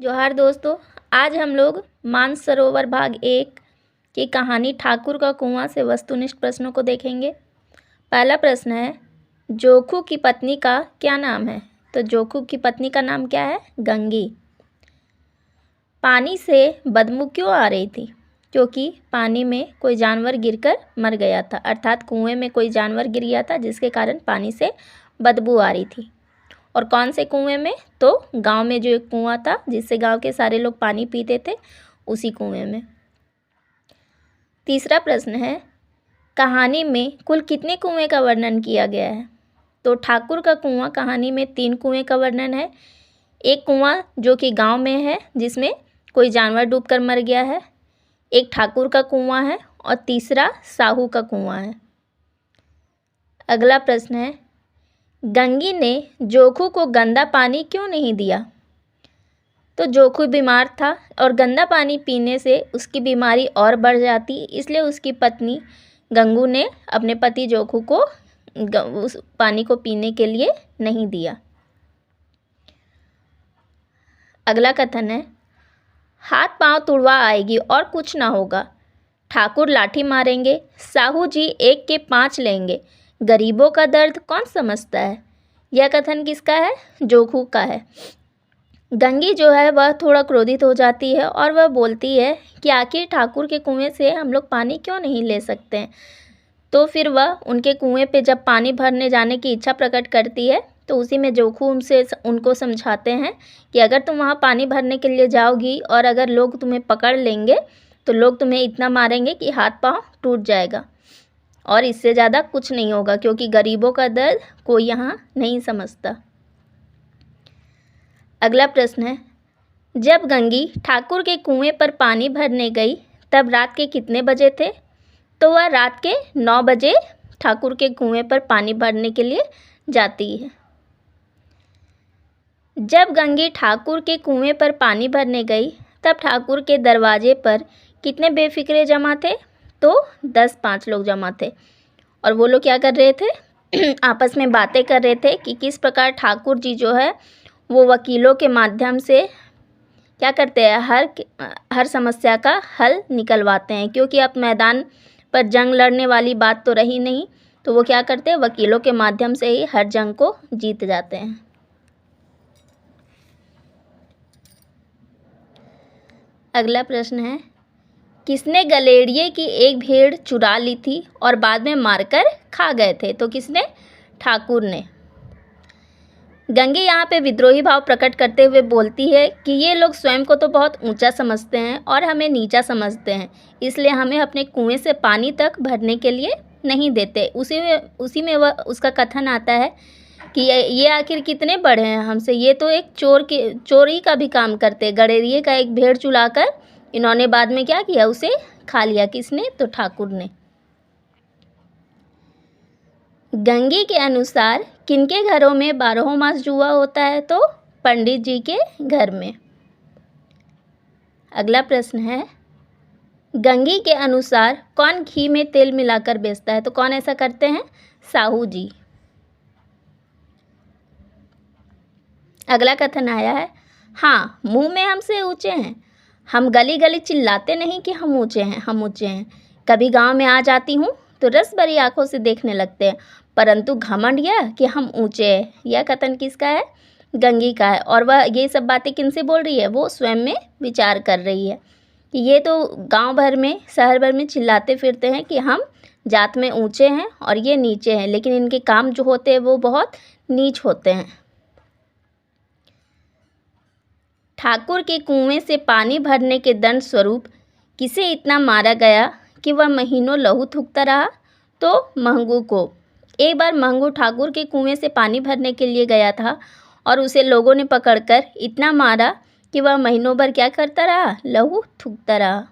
जोहार दोस्तों। आज हम लोग मानसरोवर भाग 1 की कहानी ठाकुर का कुआं से वस्तुनिष्ठ प्रश्नों को देखेंगे। पहला प्रश्न है, जोखू की पत्नी का क्या नाम है? तो जोखू की पत्नी का नाम क्या है? गंगी। पानी से बदबू क्यों आ रही थी? क्योंकि पानी में कोई जानवर गिरकर मर गया था, अर्थात कुएं में कोई जानवर गिर गया था जिसके कारण पानी से बदबू आ रही थी। और कौन से कुएं में? तो गांव में जो एक कुआं था जिससे गांव के सारे लोग पानी पीते थे, उसी कुएं में। तीसरा प्रश्न है, कहानी में कुल कितने कुएं का वर्णन किया गया है? तो ठाकुर का कुआं कहानी में 3 कुएं का वर्णन है। एक कुआं जो कि गांव में है जिसमें कोई जानवर डूबकर मर गया है, एक ठाकुर का कुआं है और तीसरा साहू का कुआं है। अगला प्रश्न है, गंगी ने जोखू को गंदा पानी क्यों नहीं दिया? तो जोखू बीमार था और गंदा पानी पीने से उसकी बीमारी और बढ़ जाती, इसलिए उसकी पत्नी गंगू ने अपने पति जोखू को उस पानी को पीने के लिए नहीं दिया। अगला कथन है, हाथ पांव तुड़वा आएगी और कुछ ना होगा, ठाकुर लाठी मारेंगे, साहू जी 1 के 5 लेंगे, गरीबों का दर्द कौन समझता है? यह कथन किसका है? जोखू का है। गंगी जो है वह थोड़ा क्रोधित हो जाती है और वह बोलती है कि आखिर ठाकुर के कुएं से हम लोग पानी क्यों नहीं ले सकते हैं। तो फिर वह उनके कुएं पे जब पानी भरने जाने की इच्छा प्रकट करती है तो उसी में जोखू उनको समझाते हैं कि अगर तुम वहाँ पानी भरने के लिए जाओगी और अगर लोग तुम्हें पकड़ लेंगे तो लोग तुम्हें इतना मारेंगे कि हाथ पांव टूट जाएगा और इससे ज़्यादा कुछ नहीं होगा, क्योंकि गरीबों का दर्द कोई यहाँ नहीं समझता। अगला प्रश्न है, जब गंगी ठाकुर के कुएं पर पानी भरने गई तब रात के कितने बजे थे? तो वह रात के 9 बजे ठाकुर के कुएं पर पानी भरने के लिए जाती है। जब गंगी ठाकुर के कुएं पर पानी भरने गई तब ठाकुर के दरवाजे पर कितने बेफिक्रे जमा थे? तो 10-5 लोग जमा थे और वो लोग क्या कर रहे थे? आपस में बातें कर रहे थे कि किस प्रकार ठाकुर जी जो है वो वकीलों के माध्यम से क्या करते हैं, हर समस्या का हल निकलवाते हैं, क्योंकि अब मैदान पर जंग लड़ने वाली बात तो रही नहीं, तो वो क्या करते हैं, वकीलों के माध्यम से ही हर जंग को जीत जाते हैं। अगला प्रश्न है, किसने गलेड़िए की एक भेड़ चुरा ली थी और बाद में मारकर खा गए थे? तो किसने? ठाकुर ने। गंगी यहाँ पे विद्रोही भाव प्रकट करते हुए बोलती है कि ये लोग स्वयं को तो बहुत ऊंचा समझते हैं और हमें नीचा समझते हैं, इसलिए हमें अपने कुएं से पानी तक भरने के लिए नहीं देते। उसी में वह उसका कथन आता है कि ये आखिर कितने बड़े हैं हमसे, ये तो एक चोरी का भी काम करते। गड़ेरिए का एक भेड़ चुराकर इन्होंने बाद में क्या किया, उसे खा लिया। किसने? तो ठाकुर ने। गंगी के अनुसार किनके घरों में 12 मास जुआ होता है? तो पंडित जी के घर में। अगला प्रश्न है, गंगी के अनुसार कौन घी में तेल मिलाकर बेचता है? तो कौन ऐसा करते हैं? साहू जी। अगला कथन आया है, हाँ मुंह में हमसे ऊंचे हैं, हम गली गली चिल्लाते नहीं कि हम ऊंचे हैं, हम ऊंचे हैं। कभी गांव में आ जाती हूँ तो रस भरी आंखों से देखने लगते हैं, परंतु घमंड यह कि हम ऊंचे हैं। यह कथन किसका है? गंगी का है। और वह ये सब बातें किनसे बोल रही है? वो स्वयं में विचार कर रही है कि ये तो गांव भर में, शहर भर में चिल्लाते फिरते हैं कि हम जात में ऊंचे हैं और ये नीचे हैं, लेकिन इनके काम जो होते हैं वो बहुत नीच होते हैं। ठाकुर के कुएं से पानी भरने के दंड स्वरूप किसे इतना मारा गया कि वह महीनों लहू थूकता रहा? तो महंगू को। एक बार महंगू ठाकुर के कुएं से पानी भरने के लिए गया था और उसे लोगों ने पकड़कर इतना मारा कि वह महीनों भर क्या करता रहा? लहू थूकता रहा।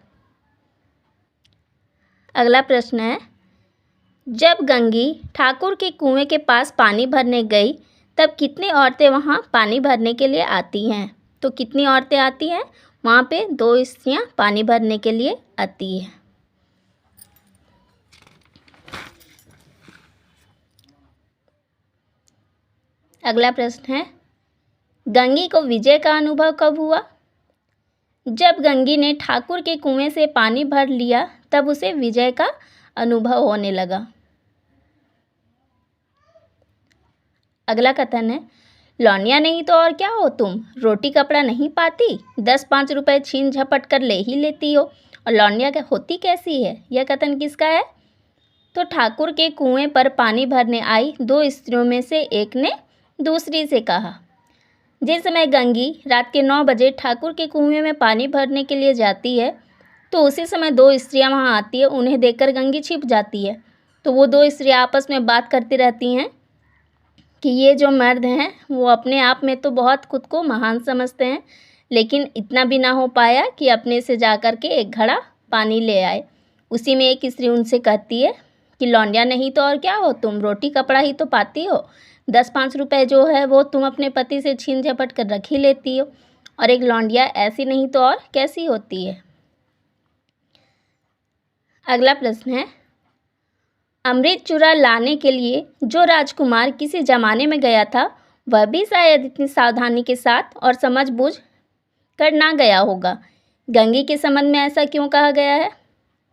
अगला प्रश्न है, जब गंगी ठाकुर के कुएं के पास पानी भरने गई तब कितनी औरतें वहां पानी भरने के लिए आती हैं? तो कितनी औरतें आती हैं? वहाँ पे 2 स्त्रियाँ पानी भरने के लिए आती हैं। अगला प्रश्न है, गंगी को विजय का अनुभव कब हुआ? जब गंगी ने ठाकुर के कुएं से पानी भर लिया तब उसे विजय का अनुभव होने लगा। अगला कथन है, लौंडिया नहीं तो और क्या हो तुम, रोटी कपड़ा नहीं पाती, 10-5 रुपए छीन झपट कर ले ही लेती हो, और लौंडिया क्या होती कैसी है। यह कथन किसका है? तो ठाकुर के कुएं पर पानी भरने आई 2 स्त्रियों में से एक ने दूसरी से कहा। जिस समय गंगी रात के 9 बजे ठाकुर के कुएं में पानी भरने के लिए जाती है तो उसी समय 2 स्त्रियां वहां आती है। उन्हें देखकर गंगी छिप जाती है। तो वो 2 स्त्रियां आपस में बात करती रहती हैं कि ये जो मर्द हैं वो अपने आप में तो बहुत खुद को महान समझते हैं, लेकिन इतना भी ना हो पाया कि अपने से जा कर के एक घड़ा पानी ले आए। उसी में एक स्त्री उनसे कहती है कि लौंडिया नहीं तो और क्या हो तुम, रोटी कपड़ा ही तो पाती हो, 10-5 रुपए जो है वो तुम अपने पति से छीन झपट कर रख ही लेती हो, और एक लौंडिया ऐसी नहीं तो और कैसी होती है। अगला प्रश्न है, अमृत चूरा लाने के लिए जो राजकुमार किसी ज़माने में गया था वह भी शायद इतनी सावधानी के साथ और समझबूझ कर ना गया होगा। गंगी के संबंध में ऐसा क्यों कहा गया है?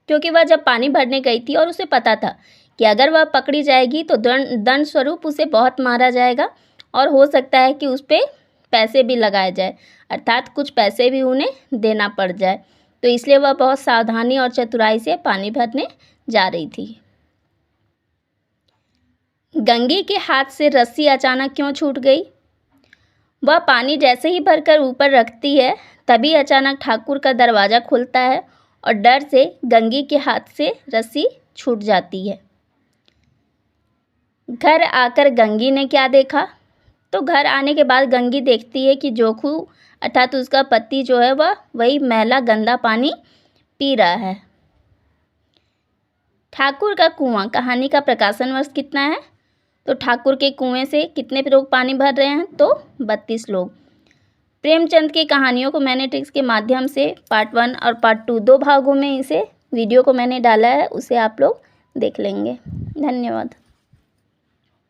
क्योंकि वह जब पानी भरने गई थी और उसे पता था कि अगर वह पकड़ी जाएगी तो दंड स्वरूप उसे बहुत मारा जाएगा और हो सकता है कि उस पर पैसे भी लगाए जाए, अर्थात कुछ पैसे भी उन्हें देना पड़ जाए। तो इसलिए वह बहुत सावधानी और चतुराई से पानी भरने जा रही थी। गंगी के हाथ से रस्सी अचानक क्यों छूट गई? वह पानी जैसे ही भरकर ऊपर रखती है तभी अचानक ठाकुर का दरवाज़ा खुलता है और डर से गंगी के हाथ से रस्सी छूट जाती है। घर आकर गंगी ने क्या देखा? तो घर आने के बाद गंगी देखती है कि जोखू अर्थात उसका पति जो है वह वही मैला गंदा पानी पी रहा है। ठाकुर का कुआं कहानी का प्रकाशन वर्ष कितना है? तो ठाकुर के कुएं से कितने लोग पानी भर रहे हैं? तो 32 लोग। प्रेमचंद की कहानियों को मैंने ट्रिक्स के माध्यम से पार्ट 1 और पार्ट 2 2 भागों में इसे वीडियो को मैंने डाला है, उसे आप लोग देख लेंगे। धन्यवाद।